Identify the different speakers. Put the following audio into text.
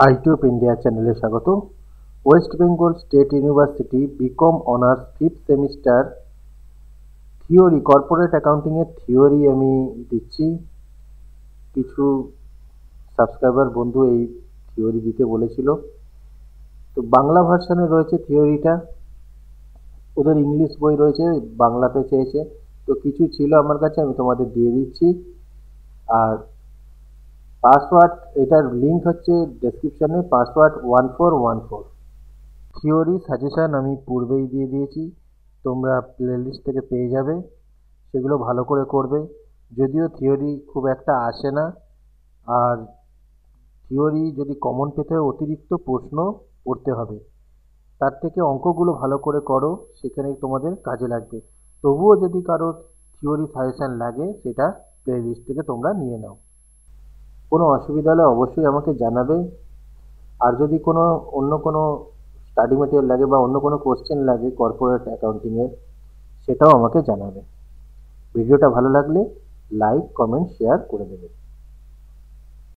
Speaker 1: আইটিউব India চ্যানেলে স্বাগত। West Bengal state university B Com honours 5th semester theory corporate অ্যাকাউন্টিংয়ের থিওরি আমি দিচ্ছি। কিছু সাবস্ক্রাইবার বন্ধু এই থিওরি দিতে বলেছিল, তো বাংলা ভার্সানে রয়েছে থিওরিটা। ওদের ইংলিশ বই রয়েছে, বাংলাতে চেয়েছে, তো কিছু ছিল আমার কাছে, আমি তোমাদের দিয়ে দিচ্ছি। আর পাসওয়ার্ড, এটার লিঙ্ক হচ্ছে ডেসক্রিপশনে, পাসওয়ার্ড 1414। থিওরি সাজেশান আমি পূর্বেই দিয়ে দিয়েছি, তোমরা প্লেলিস্ট থেকে পেয়ে যাবে, সেগুলো ভালো করে করবে। যদিও থিওরি খুব একটা আসে না, আর থিওরি যদি কমন পেতে হয় অতিরিক্ত প্রশ্ন পড়তে হবে, তার থেকে অঙ্কগুলো ভালো করে করো, সেখানে তোমাদের কাজে লাগবে। তবুও যদি কারোর থিওরি সাজেশান লাগে, সেটা প্লেলিস্ট থেকে তোমরা নিয়ে নাও। কোনো অসুবিধা হলে অবশ্যই আমাকে জানাবে। আর যদি অন্য কোনো স্টাডি মেটেরিয়াল লাগে বা অন্য কোনো কোশ্চেন লাগে কর্পোরেট অ্যাকাউন্টিংয়ের, সেটাও আমাকে জানাবে। ভিডিওটা ভালো লাগলে লাইক, কমেন্ট, শেয়ার করে দেবে।